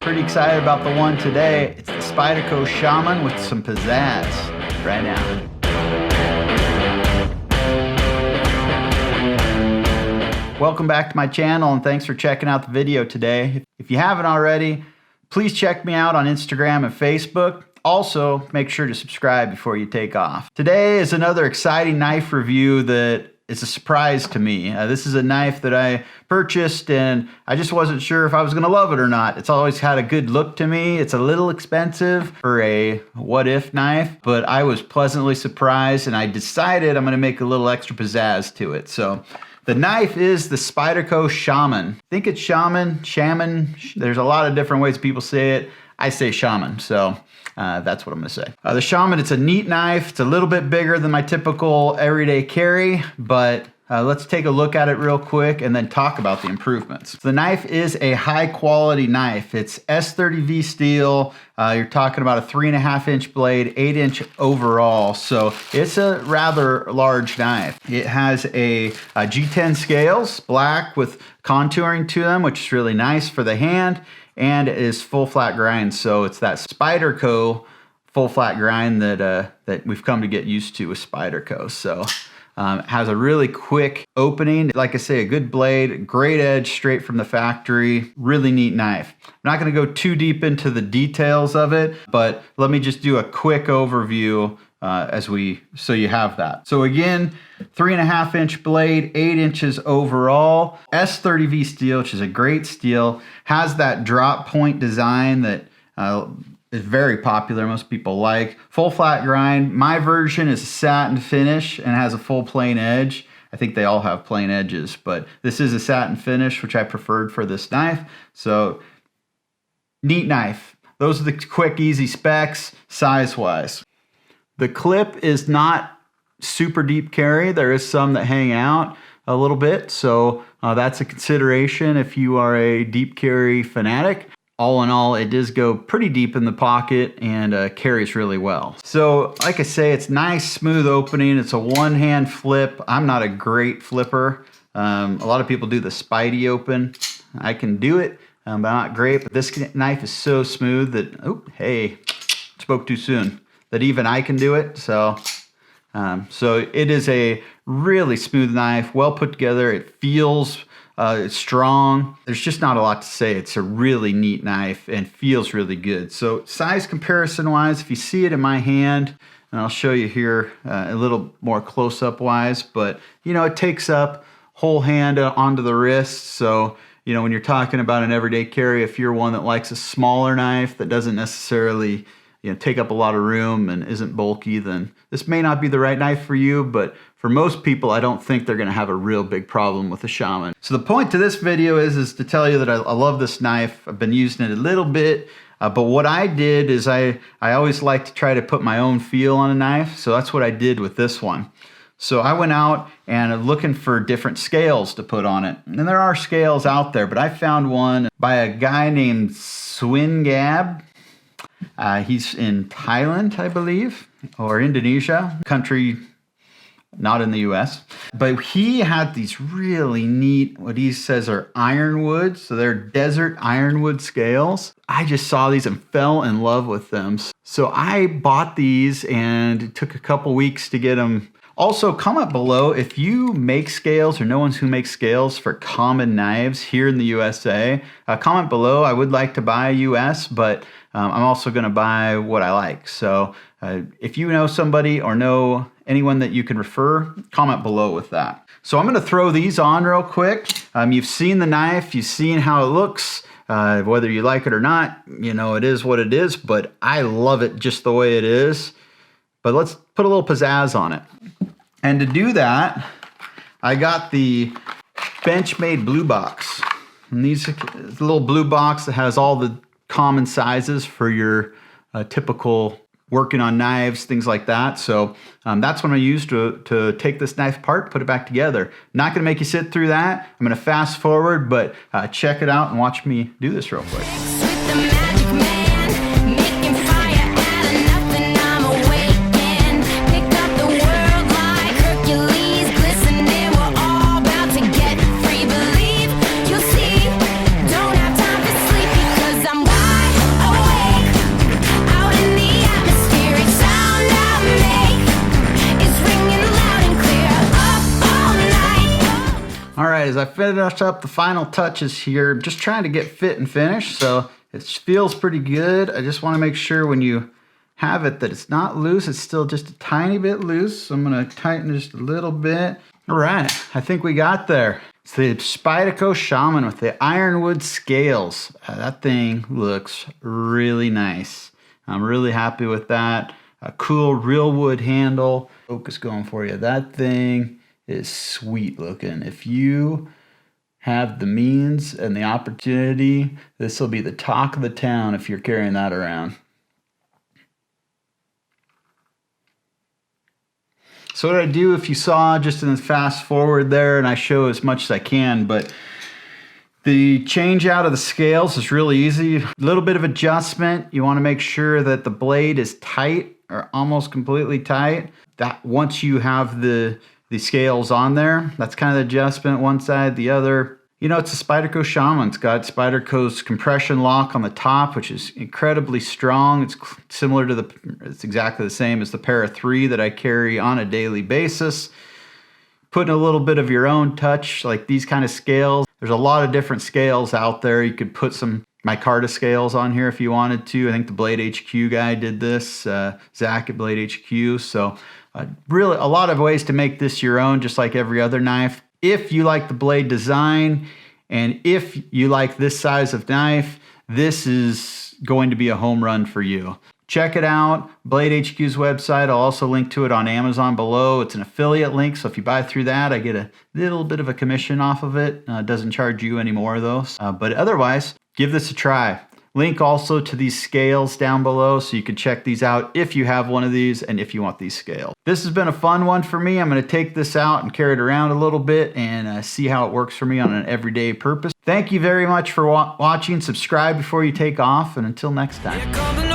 Pretty excited about the one today. It's the Spyderco Shaman with some pizzazz right now. Welcome back to my channel and thanks for checking out the video today. If you haven't already, please check me out on Instagram and Facebook. Also, make sure to subscribe before you take off. Today is another exciting knife review that is a surprise to me. This is a knife that I purchased and I just wasn't sure if I was gonna love it or not. It's always had a good look to me. It's a little expensive for a what-if knife, but I was pleasantly surprised and I decided I'm gonna make a little extra pizzazz to it. So the knife is the Spyderco Shaman. I think it's Shaman. There's a lot of different ways people say it. I say Shaman, so that's what I'm gonna say. The Shaman, it's a neat knife. It's a little bit bigger than my typical everyday carry, but let's take a look at it real quick and then talk about the improvements. The knife is a high quality knife. It's S30V steel. You're talking about a 3.5 inch blade, 8 inch overall. So it's a rather large knife. It has a G10 scales, black with contouring to them, which is really nice for the hand. And it is full flat grind, so it's that Spyderco full flat grind that we've come to get used to with Spyderco. So it has a really quick opening. Like I say, a good blade, great edge straight from the factory, really neat knife. I'm not gonna go too deep into the details of it, but let me just do a quick overview so you have that. So again, 3.5 inch blade, 8 inches overall, S30V steel, which is a great steel, has that drop point design that is very popular, most people like. Full flat grind. My version is a satin finish and has a full plain edge. I think they all have plain edges, but this is a satin finish, which I preferred for this knife. So neat knife. Those are the quick, easy specs, size-wise. The clip is not super deep carry. There is some that hang out a little bit, so that's a consideration if you are a deep carry fanatic. All in all, it does go pretty deep in the pocket and carries really well. So like I say, it's nice, smooth opening. It's a one-hand flip. I'm not a great flipper. A lot of people do the Spidey open. I can do it, but I'm not great. But this knife is so smooth that, oh, hey, spoke too soon. That even I can do it. So it is a really smooth knife, well put together. It feels it's strong. There's just not a lot to say. It's a really neat knife and feels really good. So size comparison wise, if you see it in my hand, and I'll show you here a little more close up wise, but you know, it takes up whole hand onto the wrist. So you know, when you're talking about an everyday carry, if you're one that likes a smaller knife that doesn't necessarily take up a lot of room and isn't bulky, then this may not be the right knife for you, but for most people, I don't think they're gonna have a real big problem with the Shaman. So the point to this video is to tell you that I love this knife. I've been using it a little bit, but what I did is I always like to try to put my own feel on a knife, so that's what I did with this one. So I went out and looking for different scales to put on it. And there are scales out there, but I found one by a guy named Suingab. He's in Thailand, I believe, or Indonesia, country not in the US. But he had these really neat, what he says are Ironwood, so they're desert Ironwood scales. I just saw these and fell in love with them. So I bought these and it took a couple weeks to get them. Also, comment below if you make scales or know one who makes scales for common knives here in the USA. Comment below. I would like to buy US, but I'm also going to buy what I like. So if you know somebody or know anyone that you can refer, comment below with that. So I'm going to throw these on real quick. You've seen the knife. You've seen how it looks. Whether you like it or not, you know, it is what it is, but I love it just the way it is. But let's put a little pizzazz on it. And to do that, I got the Benchmade blue box. And these are a little blue box that has all the common sizes for your typical working on knives, things like that. So that's what I'm gonna use to take this knife apart, put it back together. Not gonna make you sit through that. I'm gonna fast forward, but check it out and watch me do this real quick. Don't have time for sleep because I'm wild. as I finish up the final touches here, I'm just trying to get fit and finish, so it feels pretty good. I just want to make sure when you have it that it's not loose, it's still just a tiny bit loose. So I'm going to tighten just a little bit. All right, I think we got there. It's the Spyderco Shaman with the Ironwood scales. That thing looks really nice. I'm really happy with that. A cool real wood handle. Focus going for you. That thing is sweet looking. If you have the means and the opportunity, this will be the talk of the town if you're carrying that around. So what I do, if you saw just in the fast forward there, and I show as much as I can, but the change out of the scales is really easy. A little bit of adjustment. You want to make sure that the blade is tight or almost completely tight. That once you have the scales on there, that's kind of the adjustment, one side, the other. You know, it's a Spyderco Shaman. It's got Spyderco's compression lock on the top, which is incredibly strong. It's similar to it's exactly the same as the Para 3 that I carry on a daily basis. Putting a little bit of your own touch, like these kind of scales. There's a lot of different scales out there. You could put some micarta scales on here if you wanted to. I think the Blade HQ guy did this, Zach at Blade HQ. So really a lot of ways to make this your own, just like every other knife. If you like the blade design and if you like this size of knife, this is going to be a home run for you. Check it out, Blade HQ's website. I'll also link to it on Amazon below. It's an affiliate link, so if you buy through that, I get a little bit of a commission off of it. It doesn't charge you anymore though. But otherwise, give this a try. Link also to these scales down below so you can check these out if you have one of these and if you want these scales. This has been a fun one for me. I'm going to take this out and carry it around a little bit and see how it works for me on an everyday purpose. Thank you very much for watching. Subscribe before you take off, and until next time.